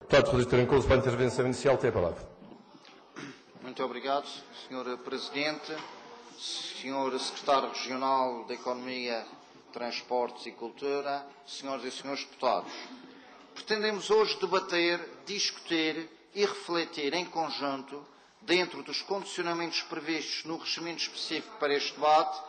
Deputado Feliz Trancoso, para a intervenção inicial, tem a palavra. Muito obrigado, Sr. Presidente, Sr. Secretário Regional da Economia, Transportes e Cultura, Senhoras e Senhores Deputados. Pretendemos hoje debater, discutir e refletir em conjunto, dentro dos condicionamentos previstos no regimento específico para este debate,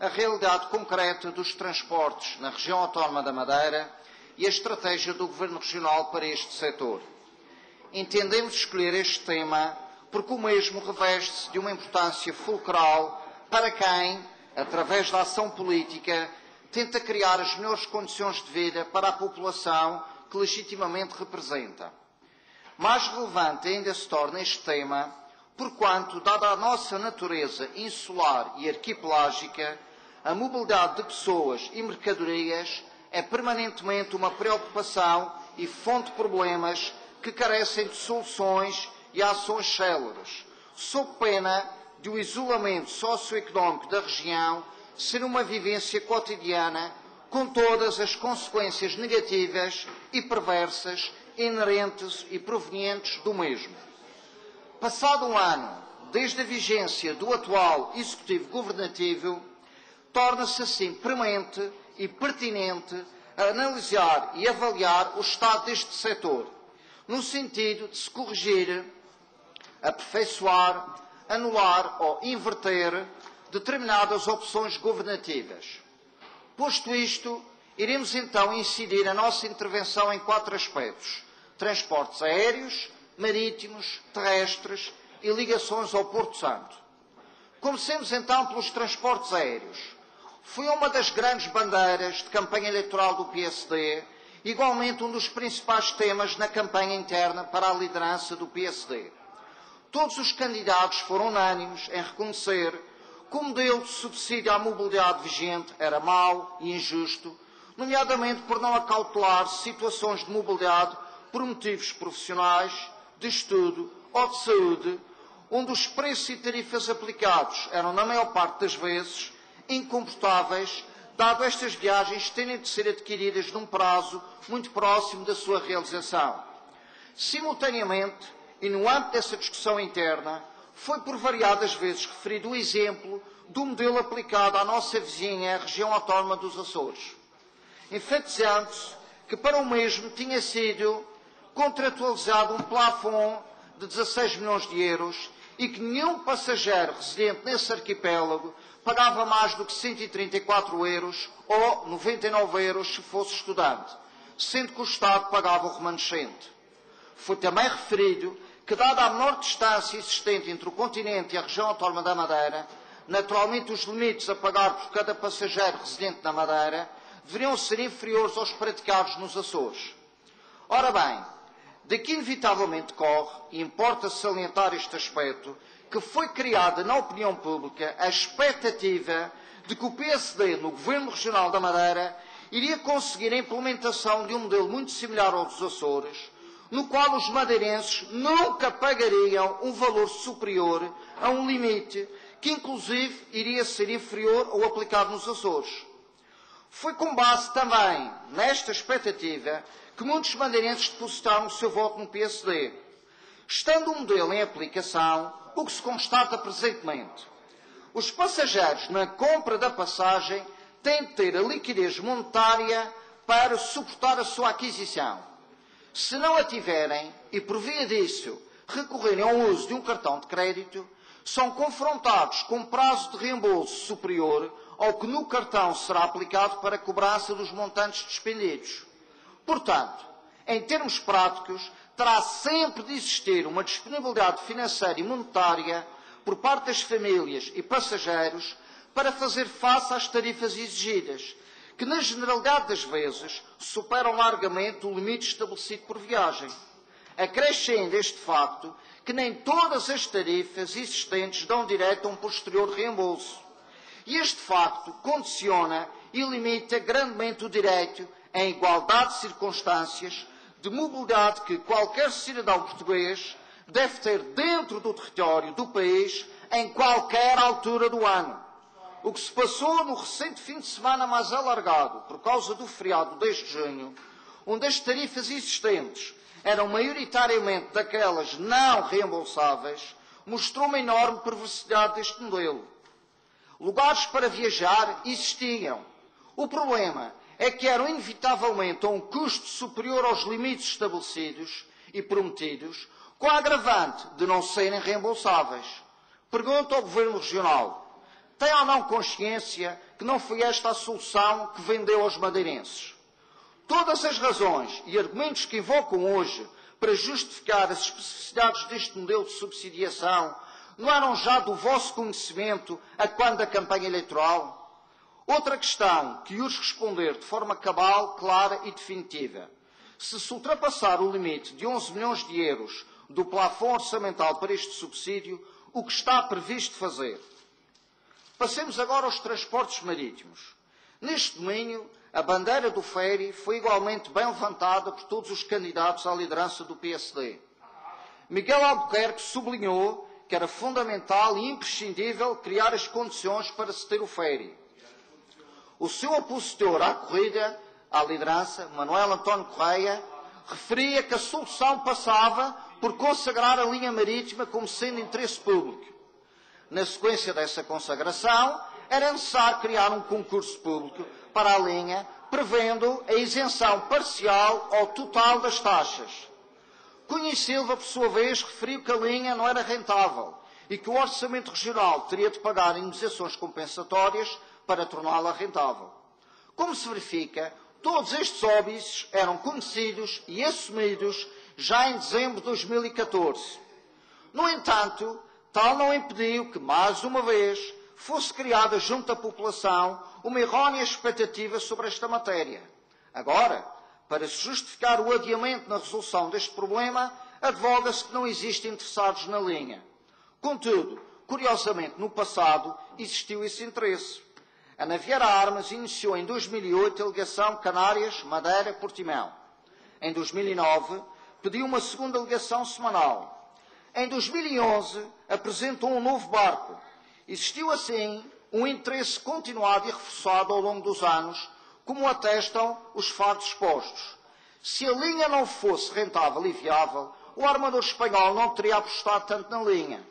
a realidade concreta dos transportes na região autónoma da Madeira e a estratégia do Governo Regional para este setor. Entendemos escolher este tema porque o mesmo reveste-se de uma importância fulcral para quem, através da ação política, tenta criar as melhores condições de vida para a população que legitimamente representa. Mais relevante ainda se torna este tema porquanto, dada a nossa natureza insular e arquipelágica, a mobilidade de pessoas e mercadorias é permanentemente uma preocupação e fonte de problemas que carecem de soluções e ações céleres, sob pena de o isolamento socioeconómico da região ser uma vivência cotidiana com todas as consequências negativas e perversas inerentes e provenientes do mesmo. Passado um ano desde a vigência do atual Executivo Governativo, torna-se assim premente e pertinente analisar e avaliar o estado deste setor, no sentido de se corrigir, aperfeiçoar, anular ou inverter determinadas opções governativas. Posto isto, iremos então incidir a nossa intervenção em 4 aspectos: transportes aéreos, marítimos, terrestres e ligações ao Porto Santo. Comecemos então pelos transportes aéreos. Foi uma das grandes bandeiras de campanha eleitoral do PSD, igualmente um dos principais temas na campanha interna para a liderança do PSD. Todos os candidatos foram unânimes em reconhecer que o modelo de subsídio à mobilidade vigente era mau e injusto, nomeadamente por não acautelar situações de mobilidade por motivos profissionais, de estudo ou de saúde, onde os preços e tarifas aplicados eram, na maior parte das vezes, incomportáveis, dado estas viagens terem de ser adquiridas num prazo muito próximo da sua realização. Simultaneamente, e no âmbito dessa discussão interna, foi por variadas vezes referido o exemplo do modelo aplicado à nossa vizinha, a região autónoma dos Açores, enfatizando-se que para o mesmo tinha sido contratualizado um plafond de 16 milhões de euros e que nenhum passageiro residente nesse arquipélago pagava mais do que 134 euros ou 99 euros se fosse estudante, sendo que o Estado pagava o remanescente. Foi também referido que, dada a menor distância existente entre o continente e a região autónoma da Madeira, naturalmente os limites a pagar por cada passageiro residente na Madeira deveriam ser inferiores aos praticados nos Açores. Ora bem, daqui inevitavelmente decorre, e importa salientar este aspecto, que foi criada na opinião pública a expectativa de que o PSD, no Governo Regional da Madeira, iria conseguir a implementação de um modelo muito similar ao dos Açores, no qual os madeirenses nunca pagariam um valor superior a um limite que, inclusive, iria ser inferior ao aplicado nos Açores. Foi com base também nesta expectativa que muitos madeirenses depositaram o seu voto no PSD. Estando o modelo em aplicação, o que se constata presentemente? Os passageiros, na compra da passagem, têm de ter a liquidez monetária para suportar a sua aquisição. Se não a tiverem, e por via disso recorrerem ao uso de um cartão de crédito, são confrontados com um prazo de reembolso superior ao que no cartão será aplicado para a cobrança dos montantes despendidos. Portanto, em termos práticos, terá sempre de existir uma disponibilidade financeira e monetária por parte das famílias e passageiros para fazer face às tarifas exigidas, que na generalidade das vezes superam largamente o limite estabelecido por viagem. Acrescendo este facto que nem todas as tarifas existentes dão direito a um posterior reembolso. E este facto condiciona e limita grandemente o direito, em igualdade de circunstâncias, de mobilidade que qualquer cidadão português deve ter dentro do território do país em qualquer altura do ano. O que se passou no recente fim de semana mais alargado, por causa do feriado 2 de junho, onde as tarifas existentes eram maioritariamente daquelas não reembolsáveis, mostrou uma enorme perversidade deste modelo. Lugares para viajar existiam. O problema é que eram inevitavelmente a um custo superior aos limites estabelecidos e prometidos, com a agravante de não serem reembolsáveis. Pergunto ao Governo Regional, tem ou não consciência que não foi esta a solução que vendeu aos madeirenses? Todas as razões e argumentos que invocam hoje para justificar as especificidades deste modelo de subsidiação não eram já do vosso conhecimento a quando da campanha eleitoral? Outra questão que urge responder de forma cabal, clara e definitiva. Se ultrapassar o limite de 11 milhões de euros do plafond orçamental para este subsídio, o que está previsto fazer? Passemos agora aos transportes marítimos. Neste domínio, a bandeira do ferry foi igualmente bem levantada por todos os candidatos à liderança do PSD. Miguel Albuquerque sublinhou que era fundamental e imprescindível criar as condições para se ter o ferry. O seu opositor à corrida, à liderança, Manuel António Correia, referia que a solução passava por consagrar a linha marítima como sendo de interesse público. Na sequência dessa consagração, era necessário criar um concurso público para a linha, prevendo a isenção parcial ou total das taxas. Cunha e Silva, por sua vez, referiu que a linha não era rentável e que o Orçamento Regional teria de pagar indemnizações compensatórias para torná-la rentável. Como se verifica, todos estes óbices eram conhecidos e assumidos já em dezembro de 2014. No entanto, tal não impediu que, mais uma vez, fosse criada junto à população uma errónea expectativa sobre esta matéria. Agora, para se justificar o adiamento na resolução deste problema, advoga-se que não existem interessados na linha. Contudo, curiosamente, no passado, existiu esse interesse. A Naviera Armas iniciou em 2008 a ligação Canárias-Madeira-Portimão. Em 2009, pediu uma segunda ligação semanal. Em 2011, apresentou um novo barco. Existiu, assim, um interesse continuado e reforçado ao longo dos anos, como atestam os fatos expostos. Se a linha não fosse rentável e viável, o armador espanhol não teria apostado tanto na linha.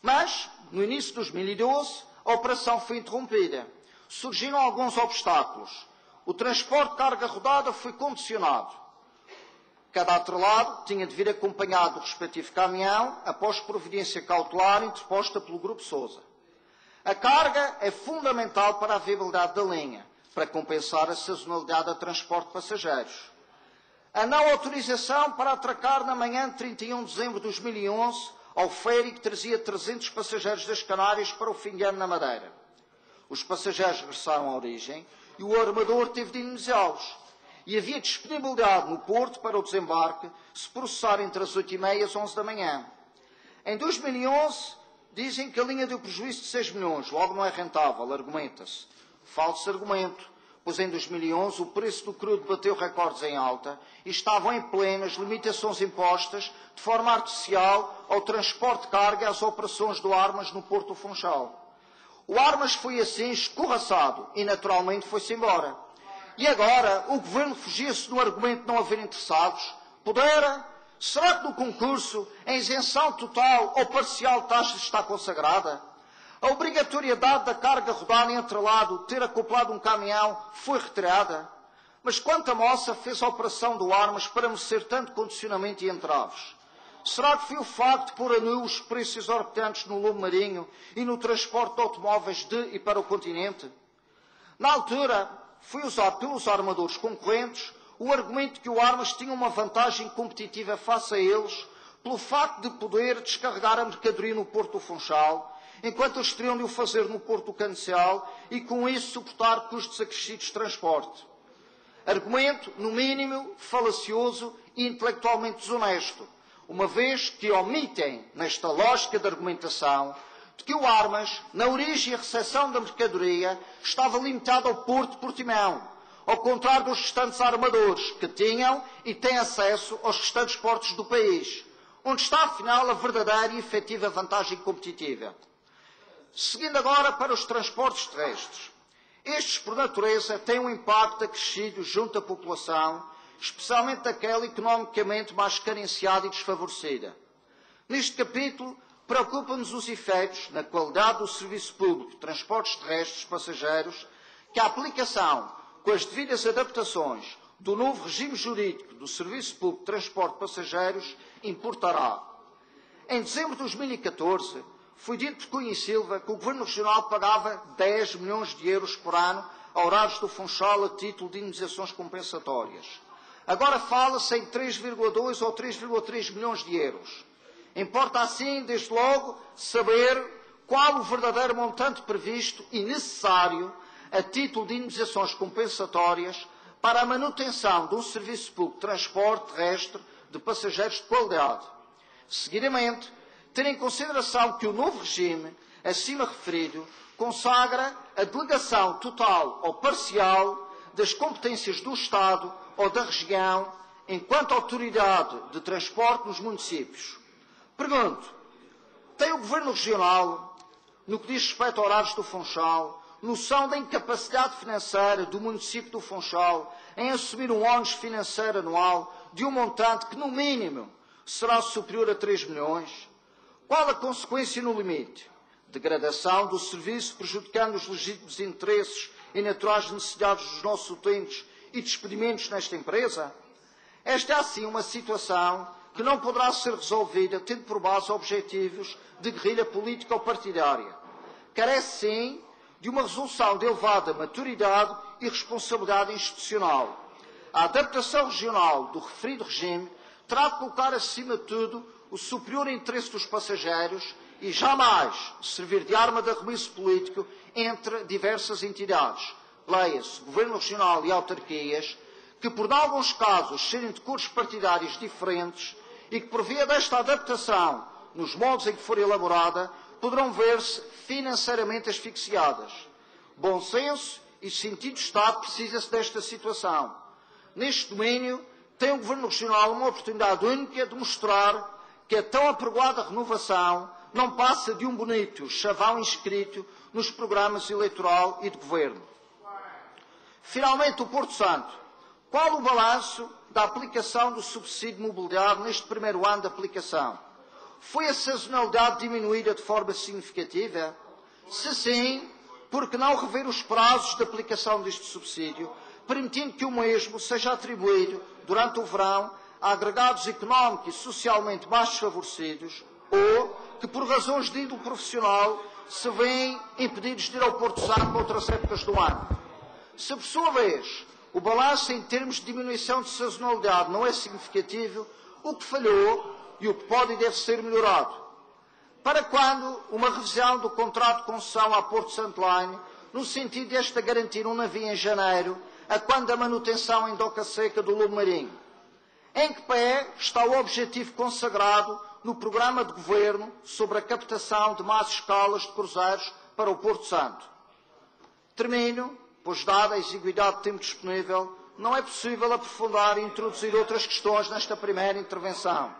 Mas, no início de 2012, a operação foi interrompida. Surgiram alguns obstáculos. O transporte de carga rodada foi condicionado. Cada atrelado tinha de vir acompanhado do respectivo caminhão após providência cautelar interposta pelo Grupo Sousa. A carga é fundamental para a viabilidade da linha, para compensar a sazonalidade do transporte de passageiros. A não autorização para atracar na manhã de 31 de dezembro de 2011 ao ferry que trazia 300 passageiros das Canárias para o fim de ano na Madeira. Os passageiros regressaram à origem e o armador teve de indemnizá-los. E havia disponibilidade no porto para o desembarque se processar entre as 8h30 e as 11 da manhã. Em 2011, dizem que a linha deu prejuízo de 6 milhões, logo não é rentável, argumenta-se. Falso argumento, pois em 2011 o preço do crudo bateu recordes em alta e estavam em plenas limitações impostas de forma artificial ao transporte de carga e às operações do Armas no Porto do Funchal. O Armas foi assim escorraçado e naturalmente foi-se embora. E agora o Governo fugia-se do argumento de não haver interessados? Pudera? Será que no concurso a isenção total ou parcial de taxas está consagrada? A obrigatoriedade da carga rodada em atrelado ter acoplado um caminhão foi retirada? Mas quanta moça fez a operação do Armas para merecer tanto condicionamento e entraves? Será que foi o facto de pôr a nu os preços exorbitantes no lombo marinho e no transporte de automóveis de e para o continente? Na altura, foi usado pelos armadores concorrentes o argumento de que o Armas tinha uma vantagem competitiva face a eles pelo facto de poder descarregar a mercadoria no Porto do Funchal, enquanto eles teriam de o fazer no Porto do Cancel e com isso suportar custos acrescidos de transporte. Argumento, no mínimo, falacioso e intelectualmente desonesto, uma vez que omitem, nesta lógica de argumentação, de que o Armas, na origem e recepção da mercadoria, estava limitado ao Porto de Portimão, ao contrário dos restantes armadores, que tinham e têm acesso aos restantes portos do país, onde está, afinal, a verdadeira e efetiva vantagem competitiva. Seguindo agora para os transportes terrestres. Estes, por natureza, têm um impacto acrescido junto à população especialmente daquela economicamente mais carenciada e desfavorecida. Neste capítulo, preocupam-nos os efeitos na qualidade do serviço público de transportes terrestres de passageiros que a aplicação, com as devidas adaptações, do novo regime jurídico do Serviço Público de Transporte de Passageiros importará. Em dezembro de 2014, foi dito por Cunha e Silva que o Governo Regional pagava 10 milhões de euros por ano a Horários do Funchal a título de indemnizações compensatórias. Agora fala-se em 3,2 ou 3,3 milhões de euros. Importa assim, desde logo, saber qual o verdadeiro montante previsto e necessário a título de indemnizações compensatórias para a manutenção de um serviço público de transporte terrestre de passageiros de qualidade. Seguidamente, ter em consideração que o novo regime, acima referido, consagra a delegação total ou parcial das competências do Estado ou da região enquanto autoridade de transporte nos municípios. Pergunto, tem o Governo Regional, no que diz respeito a Horários do Funchal, noção da incapacidade financeira do município do Funchal em assumir um ónus financeiro anual de um montante que, no mínimo, será superior a 3 milhões? Qual a consequência no limite? Degradação do serviço, prejudicando os legítimos interesses e naturais necessidades dos nossos utentes e despedimentos nesta empresa? Esta é, assim, uma situação que não poderá ser resolvida tendo por base objetivos de guerrilha política ou partidária. Carece, sim, de uma resolução de elevada maturidade e responsabilidade institucional. A adaptação regional do referido regime terá de colocar, acima de tudo, o superior interesse dos passageiros e jamais servir de arma de arremesso político entre diversas entidades, leia-se Governo Regional e autarquias, que por, em alguns casos, serem de cores partidárias diferentes e que, por via desta adaptação, nos moldes em que for elaborada, poderão ver-se financeiramente asfixiadas. Bom senso e sentido de Estado precisa-se desta situação. Neste domínio, tem o Governo Regional uma oportunidade única de mostrar que a tão apregoada renovação não passa de um bonito chavão inscrito nos programas eleitoral e de governo. Finalmente, o Porto Santo. Qual o balanço da aplicação do subsídio de mobilidade neste primeiro ano de aplicação? Foi a sazonalidade diminuída de forma significativa? Se sim, por que não rever os prazos de aplicação deste subsídio, permitindo que o mesmo seja atribuído durante o verão a agregados económicos e socialmente mais desfavorecidos ou que, por razões de índole profissional, se veem impedidos de ir ao Porto Santo para outras épocas do ano? Se, por sua vez, o balanço em termos de diminuição de sazonalidade não é significativo, o que falhou e o que pode e deve ser melhorado? Para quando uma revisão do contrato de concessão à Porto Santo Line, no sentido de esta garantir um navio em janeiro, a quando a manutenção em doca seca do lobo marinho? Em que pé está o objetivo consagrado no programa de governo sobre a captação de más escalas de cruzeiros para o Porto Santo? Termino, pois, dada a exiguidade de tempo disponível, não é possível aprofundar e introduzir outras questões nesta primeira intervenção.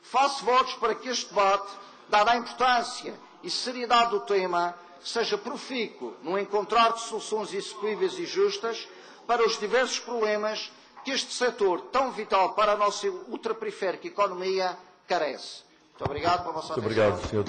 Faço votos para que este debate, dada a importância e seriedade do tema, seja profícuo no encontrar de soluções execuíveis e justas para os diversos problemas que este setor tão vital para a nossa ultraperiférica economia carece. Muito obrigado pela vossa atenção. Muito obrigado, Sr.